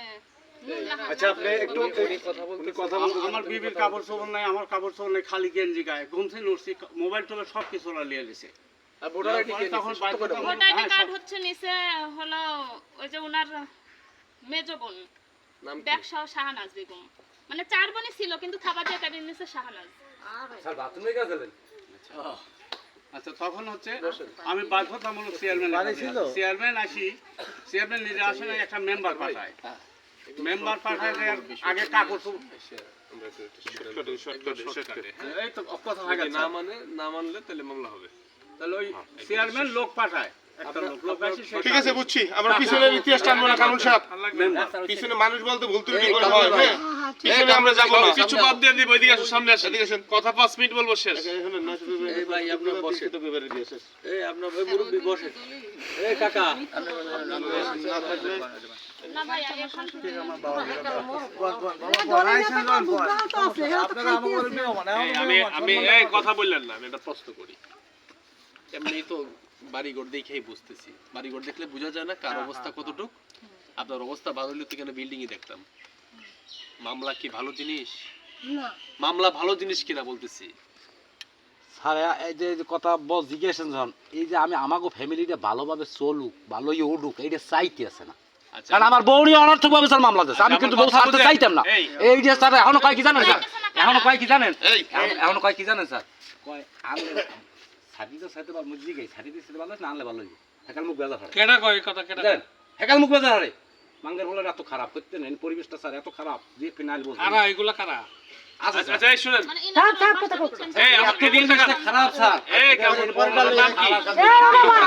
আচ্ছা আপনি একটু আমার বিবির কাপড় চোপড় নাই আমার কাপড় চোপড় নাই খালি গেঞ্জি গায়ে ঘুম থেকে উঠছি মোবাইল টোবাইল সব কিছু ওরা নিয়ে নিছে আর ভোটার আইডি কে তখন নিছে? সত্য করে বলুন। ভোটার আইডি কার্ড হচ্ছে নিচে হলো ওই যে ওনার মেজো বোন নাম কি? ব্যাগসহ শাহানাজ বেগম মানে 4 বোনই ছিল কিন্তু থাবা দিয়ে কাটে নিচে শাহানাজ স্যার বাথরুমে গেছিলেন আচ্ছা তখন হচ্ছে আমি বাধ্যতামূলক চেয়ারম্যান আসি চেয়ারম্যান নিজে আসে না একটা মেম্বার পাঠায় মেম্বার পাঠায় যে আগে কাগজ এই তো কথা হয়ে গেছে না মানলে তাহলে মামলা হবে তাহলে ওই চেয়ারম্যান লোক পাঠায় একটা লোক আসে ঠিক আছে বুঝছি আমরা পিছনের ইতিহাস টানবো না কারণ সাহেব পিছনে মানুষ বলতে ভুল ত্রুটি করে হয় হ্যাঁ পিছনে আমরা যাবো না কিছু বাদ দিয়ে দিব এদিকে আসো সামনে আসো এদিকে আসেন। কথা 5 মিনিট বলবো শেষ এই ভাই আপনার বসে তো বিবারে দিয়েছে এই আপনার ভাই মুরব্বি বসে এই কাকা না ভাই এখন আমি এই কথা বললেন না আমি একটা প্রশ্ন করি এমনি তো বাড়িঘর দেখেই বুঝতেছি বাড়িঘর দেখলে বোঝা যায় না কার অবস্থা কতটুক আপনার অবস্থা ভালো হলে তো এখানে বিল্ডিংই দেখতাম মামলা কি ভালো জিনিস না মামলা ভালো জিনিস কিনা বলতেছি স্যার এই যে কথা বস জিজ্ঞেসেন যখন এই যে আমি আমাকে ফ্যামিলিটা ভালোভাবে চলুক ভালোই উঠুক এইটা চাইতে আছে না আচ্ছা কারণ আমার বউনি অনর্থক ভাবে স্যার মামলা দিচ্ছে আমি কিন্তু বউ ছাড়তে চাইতাম না এই যে স্যার এখনো কয় কি জানেন স্যার এখনো কয় কি জানেন এখনো কয় কি জানেন স্যার কয় আমি ছাড়ি তো সাথে ভালো মুজি গই ছাড়ি দিতে ভালো না আনলে ভালো হেকাল মুখ বেজা হারে কেডা কয় এই কথা কেডা দেন হেকাল মুখ বেজা হারে মাঙ্গের বলে এত খারাপ করতে নেন পরিবেশটা স্যার এত খারাপ যে ফিনাইল বলছে কারা এগুলা কারা আচ্ছা আচ্ছা এই শুনেন মানে থাক থাক কথা কো এই এত পরিবেশটা খারাপ স্যার এই কামরুল আপনার নাম কি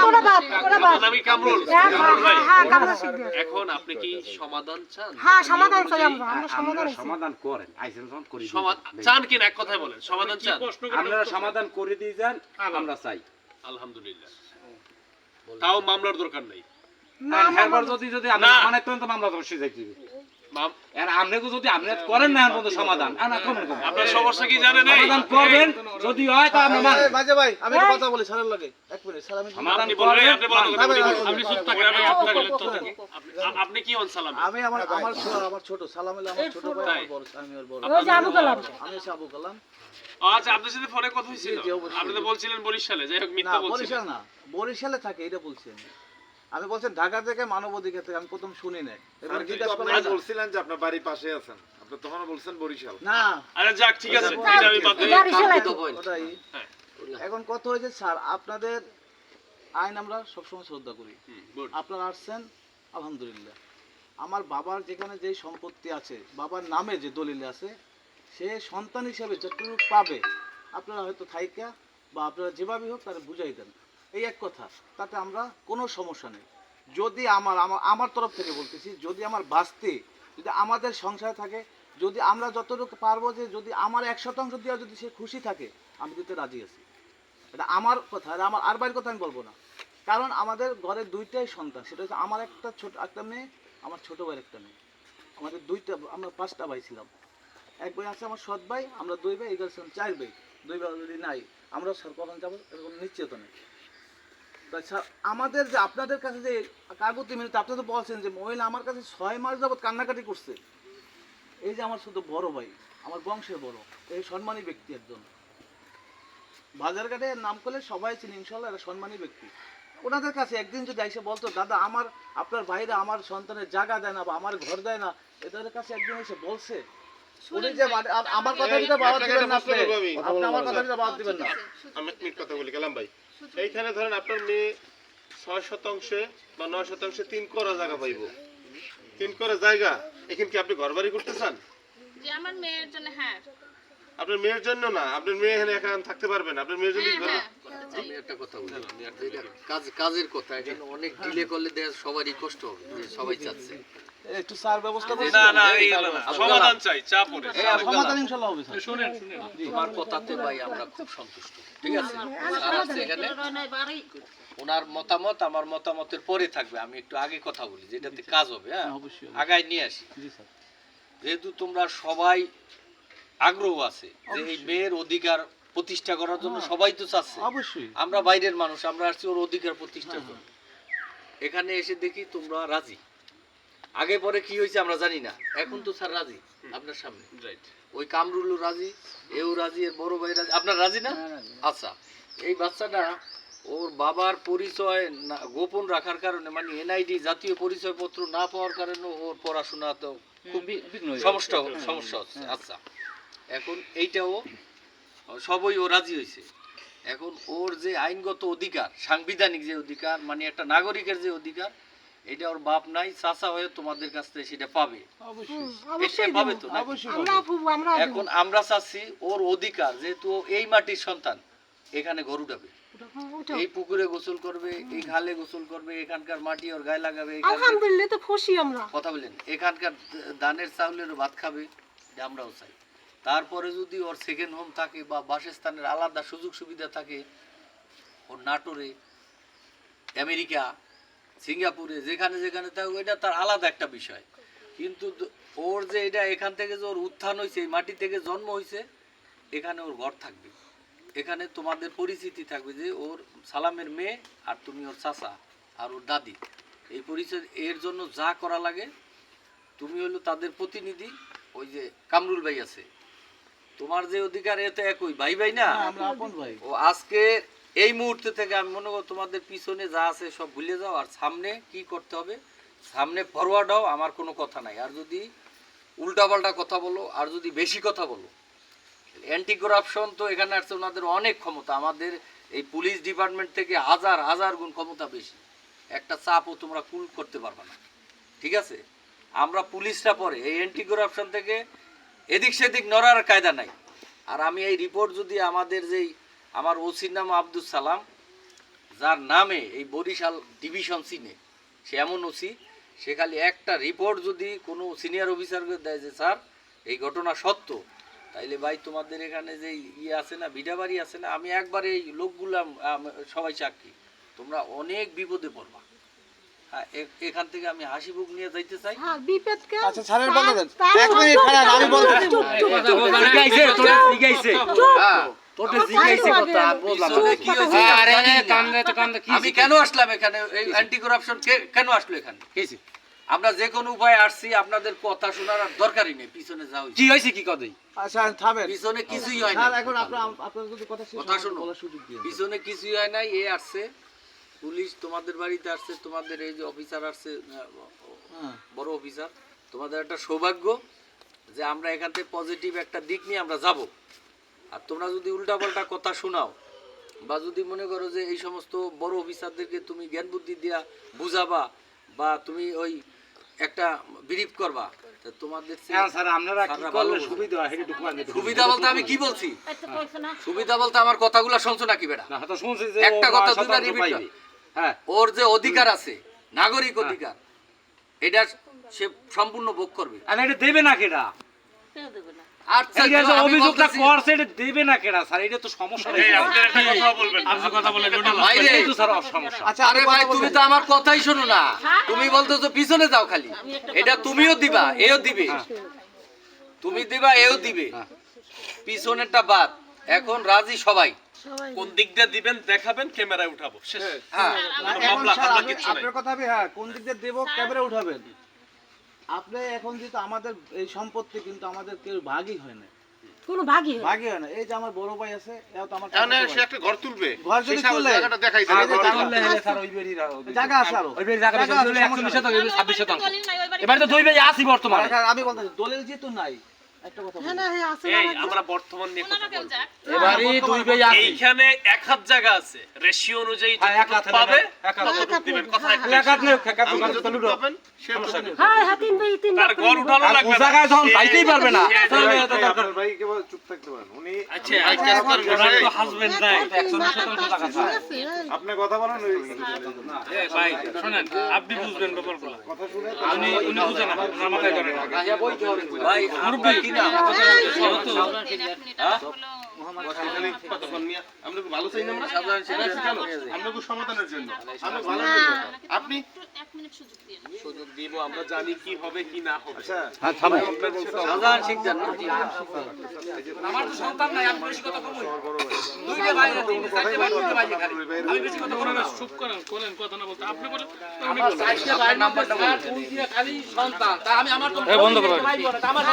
ওরা বাপ আপনার নাম কি কামরুল কামরুল ভাই হ্যাঁ কামরা শিখবে এখন আপনি কি সমাধান চান হ্যাঁ সমাধান চাই আমরা সমাধান সমাধান করেন আইসেন যখন করি চান কিনা এক কথায় বলেন সমাধান চান আপনারা সমাধান করে দিয়ে যান আমরা চাই আলহামদুলিল্লাহ তাও মামলার দরকার নাই হ্যাঁ যদি যদি আপনি মানে তো মামলা তো অবশ্যই যাইতে দিবে আর আপনিও যদি আপনি করেন না এখন সমাধান না কোন আপনার সমস্যা কি জানেন এই সমাধান করবেন যদি হয় তা আমরা মানব মাঝে ভাই আমি একটা কথা বলি স্যারের লাগে এক মিনিট স্যার আমি সমাধান আপনি বলেন করবেন আপনি বলেন আপনি চুপ থাকেন আমি চুপ থাকলে তো আপনি কি হন সালাম আমি আমার ছোট সালাম হলো আমার ছোট ভাই আমার বড় আমি ওর বড় ওই যে আবু কালাম আমি হচ্ছে আবু কালাম আচ্ছা আপনার সাথে ফোনে কথা হয়েছিল আপনি তো বলছিলেন বরিশালে যাই হোক না মিথ্যা বলছিলেন বরিশাল না বরিশালে থাকে এটা বলছি আমি আমি বলছেন ঢাকা থেকে মানবাধিকার থেকে আমি প্রথম শুনি নাই এবার কিন্তু জিজ্ঞাসা আপনি করলাম বলছিলেন যে আপনার বাড়ির পাশে আছেন, আপনি তখনও বলছেন বরিশাল। না আরে যাক, ঠিক আছে, এটা আমি বাদ দিই। ওটাই হ্যাঁ। এখন কত হয়েছে স্যার, আপনাদের আইন আমরা সবসময় শ্রদ্ধা করি, good. আপনারা আসছেন আলহামদুলিল্লাহ। আমার বাবার যেখানে যে সম্পত্তি আছে, বাবার নামে যে দলিলে আছে, সে সন্তান হিসেবে যতটুকু পাবে আপনারা হয়তো থাইকা বা আপনারা যেভাবে হোক তারা বুঝাই দেন, এই এক কথা, তাতে আমরা কোনো সমস্যা নেই। যদি আমার তরফ থেকে বলতেছি, যদি আমার বাঁচতে, যদি আমাদের সংসার থাকে, যদি আমরা যতটুকু পারবো, যে যদি আমার 1% দেওয়া যদি সে খুশি থাকে, আমি দিতে রাজি আছি। এটা আমার কথা, এটা আমার আর বাইরের কথা আমি বলবো না। কারণ আমাদের ঘরে দুইটাই সন্তান, সেটা হচ্ছে আমার একটা মেয়ে, আমার ছোট ভাইয়ের একটা মেয়ে। আমাদের আমরা 5টা ভাই ছিলাম। এক ভাই আছে আমার সৎ ভাই, আমরা 2 ভাই, এগুলো ছিলাম 4 ভাই। 2 ভাই যদি নাই, আমরা স্যার কখন যাবো এরকম নিশ্চিত নেই। তাই স্যার আমাদের যে আপনাদের কাছে যে কাগতি মিনতি, আপনি তো বলছেন যে মহিলা আমার কাছে 6 মাস যাবত কান্নাকাটি করছে। এই যে আমার শুধু বড় ভাই, আমার বংশের বড়, এই সম্মানী ব্যক্তি একজন, বাজারঘাটে নাম করলে সবাই চিনি, ইনশাল্লাহ এরা সম্মানী ব্যক্তি। ওনাদের কাছে একদিন যদি এসে বলতো, দাদা আপনার ভাইরা আমার সন্তানের জায়গা দেয় না বা আমার ঘর দেয় না, এদের কাছে একদিন এসে বলছে, উনি যে আমার কথা দিতে বাদ দিবেন না, আপনি আমার কথা দিতে বাদ দিবেন না। আমি এক মিনিট কথা বলি কালাম ভাই। এইখানে ধরেন আপনার মেয়ে 6% বা 9% 3 করা জায়গা পাইব, 3 করা জায়গা, এখানে কি আপনি ঘর বাড়ি করতে চান? যে আমার মেয়ের জন্য, হ্যাঁ আপনার মেয়ের জন্য না, আপনার মেয়ে এখানে একা থাকতে পারবে না, আপনার মেয়ের জন্য আমি একটা কথা বলি, এটা কাজের কথা, এখানে অনেক ডিলে করলে সবারই কষ্ট হবে, সবাই চাচ্ছে একটু স্যার ব্যবস্থা করুন। না না, এই না, সমাধান চাই, চাপ ওঠে। সমাধান ইনশাআল্লাহ হবে স্যার। শুনেন, তোমার কথাতে ভাই আমরা খুব সন্তুষ্ট, ঠিক আছে? স্যার আছে এখানে, ওনার মতামত আমার মতামতের পরে থাকবে, আমি একটু আগে কথা বলি যেটাতে কাজ হবে। হ্যাঁ, অবশ্যই আগায় নিয়ে আসি। জি স্যার। যেহেতু তোমরা সবাই আগ্রহ আছে যে এই মেয়ের অধিকার প্রতিষ্ঠা করার জন্য, সবাই তো চাচ্ছে, অবশ্যই আমরা বাইরের মানুষ, আমরা আসছি ওর অধিকার প্রতিষ্ঠা করব। এখানে এসে দেখি তোমরা রাজি, আগে পরে কি হয়েছে আমরা জানি না, এখন তো স্যার রাজি আপনার সামনে, রাইট। ওই কামরুলও রাজি, এও রাজি, এর বড় ভাই রাজি, আপনার রাজি না? আচ্ছা, এই বাচ্চাটা ওর বাবার পরিচয় গোপন রাখার কারণে, মানে এনআইডি জাতীয় পরিচয়পত্র না পাওয়ার কারণে ওর পড়াশোনা তো খুব সমস্যা হচ্ছে। আচ্ছা, এখন এইটাও সবই ও রাজি হয়েছে। এখন ওর যে আইনগত অধিকার, সাংবিধানিক যে অধিকার, মানে একটা নাগরিকের যে অধিকার, এটা ওর বাপ নাই, চাচা হয়ে তোমাদের কাছ থেকে সেটা পাবে, এটা পাবে তো নাকি? এখন আমরা চাচ্ছি ওর অধিকার, যেহেতু এই মাটির সন্তান, এখানে ঘর উঠাবে, এই পুকুরে গোসল করবে, এই খালে গোসল করবে, এখানকার মাটি ওর গায়ে লাগাবে, আলহামদুলিল্লাহ তো খুশি আমরা। কথা বলেন, এখানকার ধানের চাউলের ভাত খাবে, এটা আমরাও চাই। তারপরে যদি ওর সেকেন্ড হোম থাকে বা বাসস্থানের আলাদা সুযোগ সুবিধা থাকে, ওর নাটোরে, আমেরিকা, সিঙ্গাপুরে, যেখানে যেখানে থাকে, এটা তার আলাদা একটা বিষয়। কিন্তু ওর যে এটা এখান থেকে যে ওর উত্থান হয়েছে, এই মাটি থেকে জন্ম হয়েছে, এখানে ওর ঘর থাকবে, এখানে তোমাদের পরিচিতি থাকবে যে ওর সালামের মেয়ে, আর তুমি ওর চাচা আর ওর দাদি, এই পরিচয়। এর জন্য যা করা লাগে, তুমি হলো তাদের প্রতিনিধি, ওই যে কামরুল ভাই আছে, তোমার যে অধিকার, এতে একই ভাই ভাই না, আমরা আপন ভাই। ও আজকে এই মুহূর্তে থেকে আমি মনে করি তোমাদের পিছনে যা আছে সব ভুলে যাও, আর সামনে কি করতে হবে, সামনে ফরওয়ার্ড হও, আমার কোনো কথা নাই। আর যদি উল্টাপাল্টা কথা বলো, আর যদি বেশি কথা বলো, অ্যান্টি করাপশন তো এখানে আসছে, ওনাদের অনেক ক্ষমতা, আমাদের এই পুলিশ ডিপার্টমেন্ট থেকে হাজার হাজার গুণ ক্ষমতা বেশি, একটা চাপও তোমরা কুল করতে পারবে না, ঠিক আছে? আমরা পুলিশরা পরে এই অ্যান্টি করাপশন থেকে এদিক সেদিক নড়ার কায়দা নাই। আর আমি এই রিপোর্ট যদি আমাদের যেই আমার ওসির নাম আব্দুল সালাম, যার নামে এই বরিশাল ডিভিশন চিনে, সে এমন ওসি, সে খালি একটা রিপোর্ট যদি কোনো সিনিয়র অফিসারকে দেয় যে স্যার এই ঘটনা সত্য, তাইলে ভাই তোমাদের এখানে যে ইয়ে আছে না, ভিটাবাড়ি আছে না, আমি একবার এই লোকগুলা সবাই চাকরি, তোমরা অনেক বিপদে পড়বা। হ্যাঁ, এখান থেকে আমি হাসি মুখ নিয়ে যাইতে চাই। আচ্ছা স্যারের বলে দেন, এক মিনিট খারাপ, আমি বলতে আমি কেন আসলাম এখানে, এই অ্যান্টি করাপশন কেন আসলো এখানে? আমরা যে কোনো উপায়ে আসছি, আপনাদের কথা শোনার আর দরকারই নেই, পিছনে যাও কি হয়েছে কি কদই, আচ্ছা থামেন পিছনে কিছুই হয় না। স্যার, এখন আপনারা যদি কথা শেষ কথা হয়, শোনো, বলার সুযোগ দিন। পিছনে কিছুই হয় নাই, এ আসছে পুলিশ তোমাদের বাড়িতে আসছে, তোমাদের এই যে অফিসার আসছে, বড় অফিসার, তোমাদের একটা সৌভাগ্য যে আমরা এখান থেকে পজিটিভ একটা দিক নিয়ে আমরা যাব। আর তোমরা যদি উল্টাপাল্টা কথা শোনাও বা যদি মনে করো যে এই সমস্ত বড় অফিসারদেরকে তুমি জ্ঞান বুদ্ধি দিয়া বুঝাবা বা তুমি ওই একটা বিরিফ করবা, তা তোমাদের স্যার আপনারা কি করলে সুবিধা হয় একটু কোয়ান দিতে। সুবিধা বলতে আমি কি বলছি? সুবিধা বলতে আমার কথাগুলো শুনছো নাকি বেটা? না তো শুনছি যে একটা কথা দুইটা রিপিট কর। হ্যাঁ, ওর যে অধিকার আছে, নাগরিক অধিকার, এটা সে সম্পূর্ণ ভোগ করবে। আর এটা দেবে না কেডা? আচ্ছা, এই যে আমি অভিযোগটা বলতেছি- করছে এটা দেবে না কেডা স্যার? এটা তো সমস্যা এই আপনি একটা কথা বলবেন না। আপনি কথা বলেন বাইরে। এই তো স্যার সমস্যা। আচ্ছা আরে ভাই তুমি তো আমার কথাই শোনো না, তুমি বলতেছো পিছনে যাও খালি। এটা তুমিও দিবা, এও দিবে, তুমি দিবা, এও দিবে, পিছনেরটা বাদ। এখন রাজি সবাই। কোন দিক দিয়ে দিবেন দেখাবেন, ক্যামেরায় উঠাবো, শেষ। হ্যাঁ, কোনো মামলা হামলা কিচ্ছু নাই। আপনার কথা হবে, হ্যাঁ কোন দিক দিয়ে দেবো ক্যামেরা উঠাবেন। আপনি এখন যেহেতু আমাদের এই সম্পত্তি কিন্তু আমাদের কেউ ভাগই হয় না, কোনো ভাগই হয় না। ভাগই হয় না। এই যে আমার বড় ভাই আছে, এও তো আমার এখন চাচাতো সে ভাই। একটা ঘর তুলবে, ঘর যদি সেই তুলে, জায়গাটা দেখাই আর দেবে। ঘর করলে হলে স্যার ওই বেরিয়ে জায়গা আছে আরো। ওই বেরিয়ে জায়গা বেশি হলে 41 শতাংশ 26 শতাংশ। এবারে তো দুই ভাই আছি বর্তমানে। আমি বলতেছি দলিল যেহেতু নাই, একটা কথা বলি। হ্যাঁ, না, হ্যাঁ, আছে এই না, আমরা বর্তমান নিয়ে কথা বলবো। এবারে দুই ভাই আছি। এইখানে এক হাত জায়গা আছে, রেশিও অনুযায়ী হ্যাঁ, এক হাত যতটুকু পাবে এক হাত। ততটুকু দিবেন। কথা একটা এলাকাত নেই কাকা আমরা দোকান যত তো লুটো। পাবেন, সে তত দিবে। হ্যাঁ, হ্যাঁ, তিন ভাই, তিন তার ভাগ ঘর করে উঠানো আর লাগবে ও না। জায়গায় যখন যাইতেই পারবে না। সে- তাহলে তো দরকার। আচ্ছা, ভাই কাজ করবে, ওনার তো সে- হাজবেন্ড নাই। 41 শতাংশ টাকা চায়। আপনি কথা বলেন ওই এই ভাই শুনেন, আপনি বুঝবেন ব্যাপারগুলো। উনি বুঝেন না, ওনার মাথায় ধরে না। ভাই মুরব্বি কি না? কতক্ষণ নিয়ে আমরা কি ভালো চাই না? আমরা সাধারণ ছেলে কেন? আমরা কি সমাধানের জন্য, আমরা ভালো জন্য। আপনি সুযোগ দিব, আমরা জানি কি হবে কি না হবে। সাধারণ শিকদার না। আমার তো সন্তান নাই, আমি বেশি কথা কমই। দুইটা ভাই, তিনটা, চারটে ভাই, দুইটা ভাই খালি। আমি বেশি কথা বলবো না। চুপ করেন, বলেন কথা না বলতে আপনি বলেন। আমার চারটে ভাই নাম্বারটা বলে খালি সন্তান। তা আমি আমার তো বন্ধ করো। ভাই বলে, তা আমার